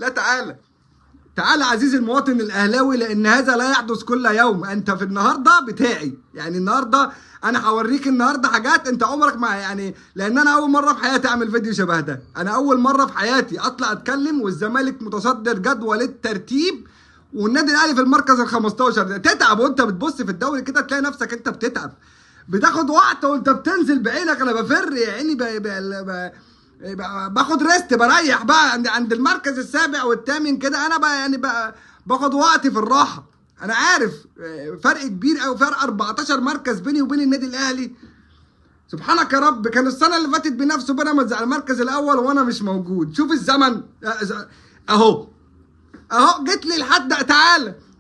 لا تعالى تعالى عزيزي المواطن الاهلاوي، لان هذا لا يحدث كل يوم. انت في النهارده بتاعي، يعني النهارده انا هوريك النهارده حاجات انت عمرك ما يعني، لان انا اول مره في حياتي اعمل فيديو شبه ده. انا اول مره في حياتي اطلع اتكلم والزمالك متصدر جدول الترتيب والنادي الاهلي في المركز ال 15. تتعب وانت بتبص في الدوري كده، تلاقي نفسك انت بتتعب، بتاخد وقت وانت بتنزل بعينك. انا بفر يا عيني، باخد ريست، بريح بقى عند المركز السابع والثامن كده. انا بقى يعني بقى باخد وقتي في الراحه. انا عارف فرق كبير او فرق 14 مركز بيني وبين النادي الاهلي. سبحانك يا رب، كان السنه اللي فاتت بنفسه بيراميدز على المركز الاول وانا مش موجود. شوف الزمن اهو جيت لي لحد.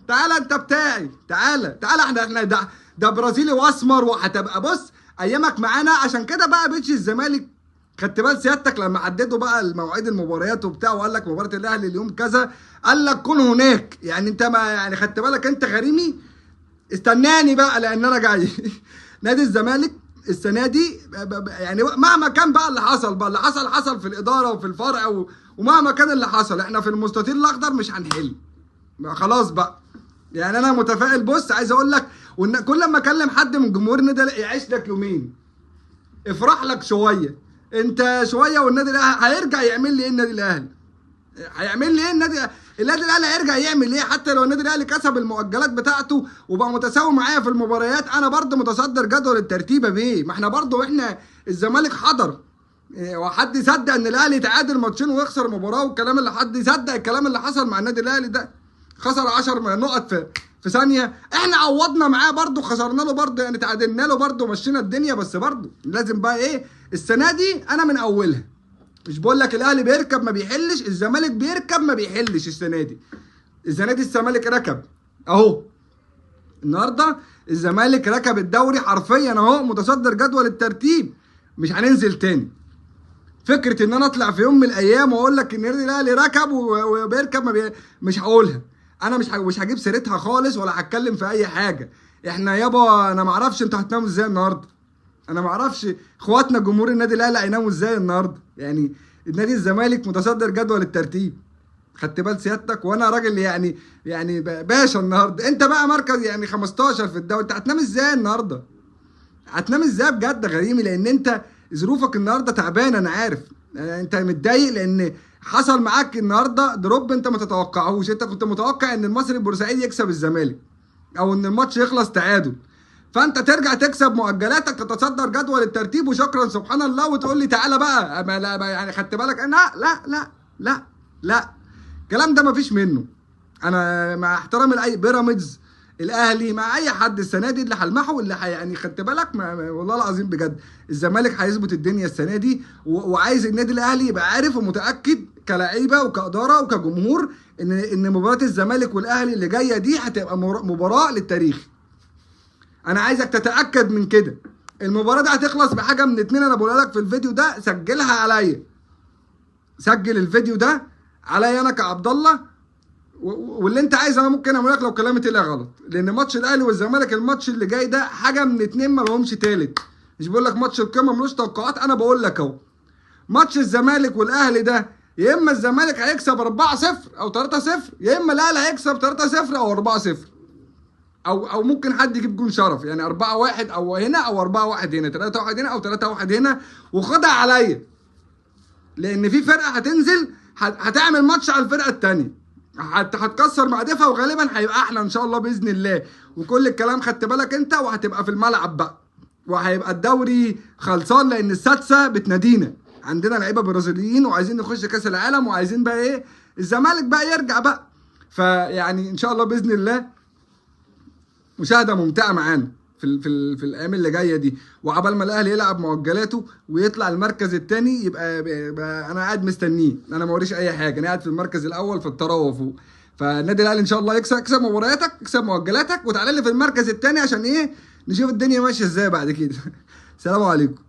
تعالى انت بتاعي، تعالى احنا ده برازيلي واسمر، وهتبقى بص ايامك معانا. عشان كده بقى بيتش الزمالك، خدت بال سيادتك لما حددوا بقى المواعيد المباريات وبتاع، وقال لك مباراه الاهلي اليوم كذا، قال لك كن هناك. يعني انت ما يعني خدت بالك انت غريمي، استناني بقى لان انا جاي. نادي الزمالك السنه دي يعني مهما كان بقى اللي حصل في الاداره وفي الفرع ومهما كان اللي حصل، احنا في المستطيل الاخضر مش هنحل خلاص بقى. يعني انا متفائل. بص عايز اقول لك، كل ما اكلم حد من جمهور النادي يعيش لك يومين، افرح لك شويه انت شويه، والنادي الاهلي هيرجع يعمل لي ايه؟ النادي الاهلي هيعمل لي ايه؟ النادي الاهلي هيرجع يعمل ايه؟ حتى لو النادي الاهلي كسب المؤجلات بتاعته وبقى متساوي معايا في المباريات، انا برضه متصدر جدول الترتيب بيه. ما احنا برضه الزمالك حضر، وحد يصدق ان الاهلي يتعادل ماتشين ويخسر مباراه؟ والكلام اللي حد يصدق الكلام اللي حصل مع النادي الاهلي ده؟ خسر 10 نقط في ثانيه. احنا عوضنا معاه برضه، خسرنا له برضه، يعني تعادلنا له برضه، مشينا الدنيا. بس برضه لازم بقى ايه السنه دي؟ انا من اولها مش بقول لك الاهلي بيركب ما بيحلش، الزمالك بيركب ما بيحلش. السنه دي الزمالك ركب اهو. النهارده الزمالك ركب الدوري حرفيا اهو، متصدر جدول الترتيب. مش هننزل تاني. فكره ان انا اطلع في يوم من الايام واقول لك ان النادي الاهلي ركب وبيركب مش هقولها. انا مش هجيب سيرتها خالص، ولا هتكلم في اي حاجه. احنا يابا انا ما اعرفش انتوا هتناموا ازاي النهارده. انا ما اعرفش اخواتنا جمهور النادي الاهلي هيناموا ازاي النهارده. يعني النادي الزمالك متصدر جدول الترتيب، خدت بال سيادتك؟ وانا راجل يعني باشا النهارده. انت بقى مركز يعني 15 في الدوري، انت هتنام ازاي النهارده؟ هتنام ازاي بجد غريمي؟ لان انت ظروفك النهارده تعبانه، انا عارف. انت متضايق لان حصل معاك النهارده دروب انت ما تتوقعهوش. انت كنت متوقع ان المصري البورسعيدي يكسب الزمالك، او ان الماتش يخلص تعادل، فانت ترجع تكسب مؤجلاتك، تتصدر جدول الترتيب وشكرا سبحان الله، وتقول لي تعالى بقى. يعني خدت بالك؟ انا لا الكلام ده مفيش منه. انا مع احترامي لاي بيراميدز، الاهلي، مع اي حد السنه دي اللي هلمحه واللي يعني خدت بالك والله العظيم بجد الزمالك هيظبط الدنيا السنه دي. وعايز النادي الاهلي يبقى عارف ومتاكد كلاعيبه وكاداره وكجمهور ان مباراه الزمالك والاهلي اللي جايه دي هتبقى مباراه للتاريخ. انا عايزك تتاكد من كده. المباراه دي هتخلص بحاجه من اتنين، انا بقولها لك في الفيديو ده، سجلها عليا. سجل الفيديو ده عليا انا كعبد الله، واللي انت عايز انا ممكن اعمل لك لو كلامي طلع غلط. لان ماتش الاهلي والزمالك الماتش اللي جاي ده حاجه من اتنين ما لهمش تالت. مش بقول لك ماتش القمه ملوش توقعات، انا بقول لك اهو ماتش الزمالك والاهلي ده، يا اما الزمالك هيكسب 4-0 او 3-0، يا اما الاهلي هيكسب 3-0 او 4-0، او ممكن حد يجيب جون شرف، يعني 4-1 او هنا او 4-1 هنا، 3-1 هنا او 3-1 هنا. وخدها عليا لان في فرقه هتنزل هتعمل ماتش على الفرقه الثانيه، هتكسر مقادفها، وغالبا هيبقى احلى ان شاء الله باذن الله. وكل الكلام خدت بالك انت، وهتبقى في الملعب بقى، وهيبقى الدوري خلصان لان السادسه بتنادينا. عندنا لعيبه برازيليين وعايزين نخش كاس العالم، وعايزين بقى ايه الزمالك بقى يرجع بقى. فيعني ان شاء الله باذن الله مشاهده ممتعه معانا في الايام اللي جايه دي. وعبال ما الاهلي يلعب مؤجلاته ويطلع المركز الثاني، يبقى انا قاعد مستنيه. انا ما وريش اي حاجه، انا قاعد في المركز الاول في الطراوه فوق. فالنادي الاهلي ان شاء الله يكسب مبارياتك، يكسب مؤجلاتك، وتعالى لي في المركز الثاني عشان ايه نشوف الدنيا ماشيه ازاي بعد كده. سلام عليكم.